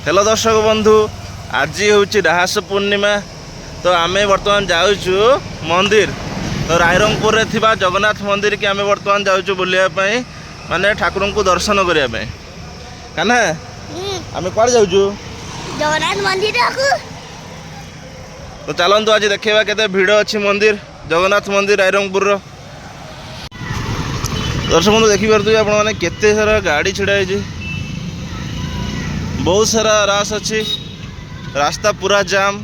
Hello दर्शक बंधु आज हूँ राहस पूर्णिमा तो आम बर्तमान जाऊँ मंदिर तो रायरंगपुर थिबा जगन्नाथ मंदिर की आम बर्तमान जाऊँ बुलायापी माने ठाकुर को दर्शन करने काना आम कौन जाऊँ जगन्नाथ मंदिर तो चलतु आज देखा केते भिड़ अच्छी मंदिर जगन्नाथ मंदिर रायरंगपुर दर्शक बंधु देखिपे आपने केते सारा गाड़ी छिड़ा बहुत सारा रास अच्छी रास्ता पूरा जाम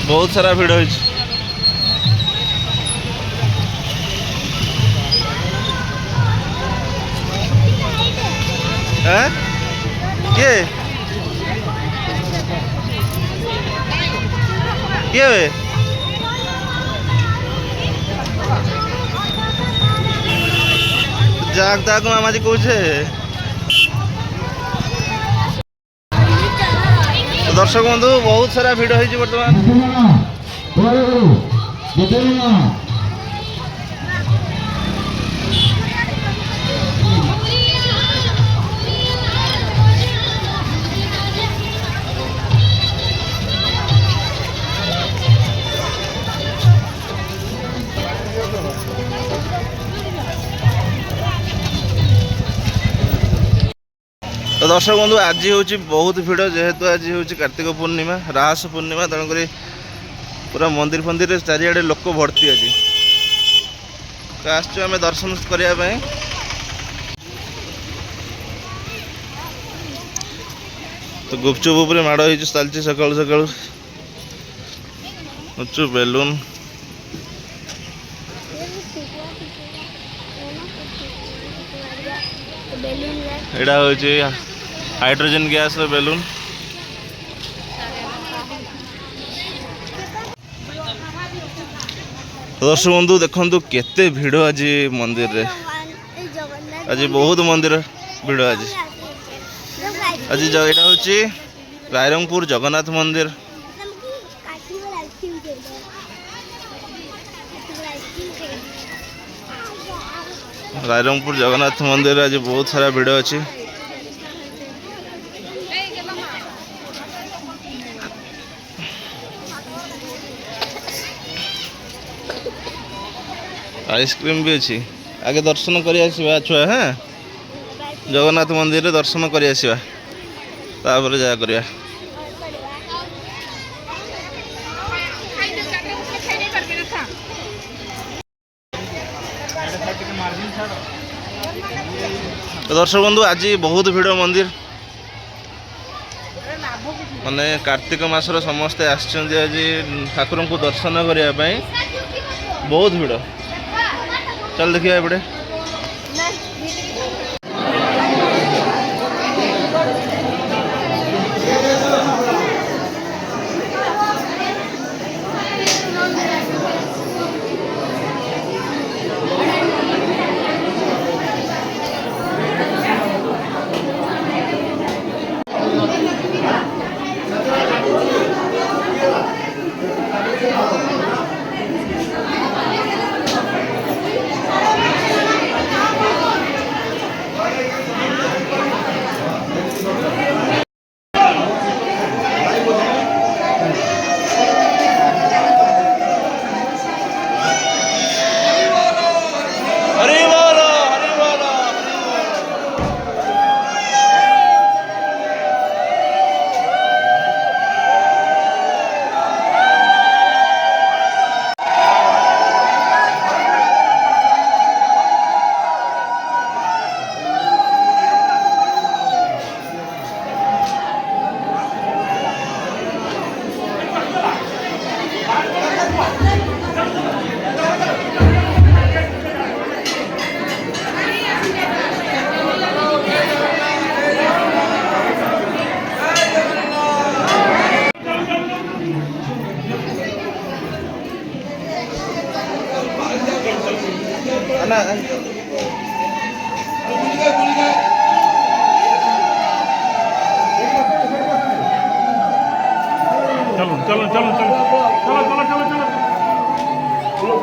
बहुत सारा भिड़ हो किए जाग ताक मामाजी कौचे दर्शक बंधु बहुत सारा भिड़ हो बर्तमान तो दर्शक बंधु आज हूँ बहुत भिड़ जेहेतु आज हूँ कार्तिक पूर्णिमा राहस पूर्णिमा तेणुक पूरा मंदिर फंदिर चारिआडे लोक भर्ती आज तो आम दर्शन करने तो गुपचुप उपर माड़ हो चलती सका सका बेलून एटा हूँ हाइड्रोजन गैस बेलून दर्शक बंधु देखु केते भिड़ आज मंदिर रे आज बहुत मंदिर भिड़ आज यहाँ हूँ रायरंगपुर जगन्नाथ मंदिर रायरंगपुर जगन्नाथ मंदिर आज बहुत सारा भिड़ अच्छी आइसक्रीम भी अच्छी आगे दर्शन कर छुआ हाँ जगन्नाथ मंदिर दर्शन कर जा करिया तो दर्शक बंधु आज बहुत भिड़ मंदिर माने कार्तिक मासर समस्ते आज ठाकुर को दर्शन करने बहुत भिड़ चल देखिए एपटे चलो चलो चलो चलो चलो चलो चलो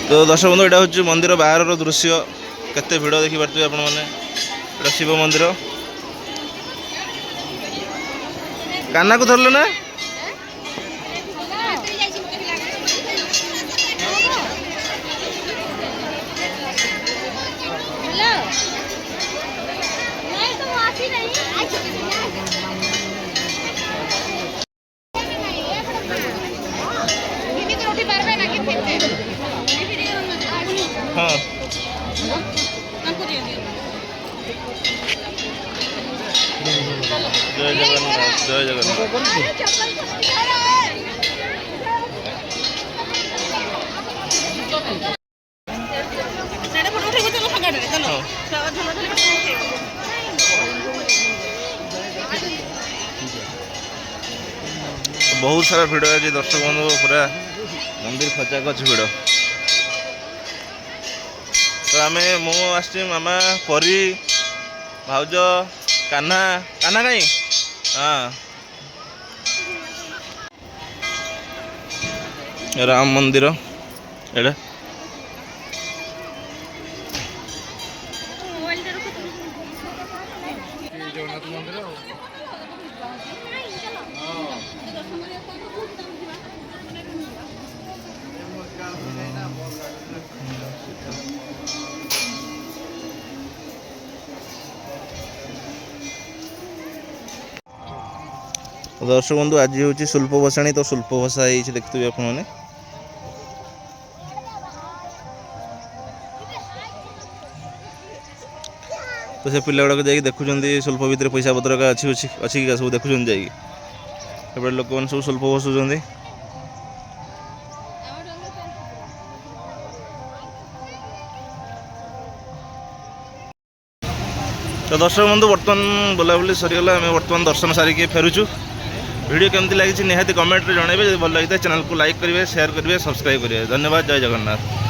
तो दर्शक बंधु यहाँ हूँ मंदिर बाहर दृश्य केते भिड़ देखिपे आपण मैंने एटा शिव मंदिर काना को धरल ना हाँ जय जगन्नाथ जय जगन्नाथ बहुत सारा भिड़ है दर्शक बंधु पूरा मंदिर खचाखच भिड़ तो आम मुझे मामा परी भाउज कान्हा कान्हा कहीं हाँ राम मंदिर एड़ा तो दर्शक बंधु आज हूँ शुल्प भसाणी तो शुल्प भसा हो देखते आप तो से पिला गुड़ाक जाकि देखुं शुल्प भितर पैसा पतर का अच्छी अच्छी सब देखुं जाकि लोक मैंने सब शुल्प भसुँच तो दर्शक बंधु बर्तमान बुलाबुली सरीगला आम बर्तमान दर्शन सारिक फेरुचु वीडियो केमती लगी निहाती कमेंट रे जनइबे जब भल लगी चैनल को लाइक करेंगे शेयर करेंगे सब्सक्राइब करेंगे धन्यवाद जय जगन्नाथ।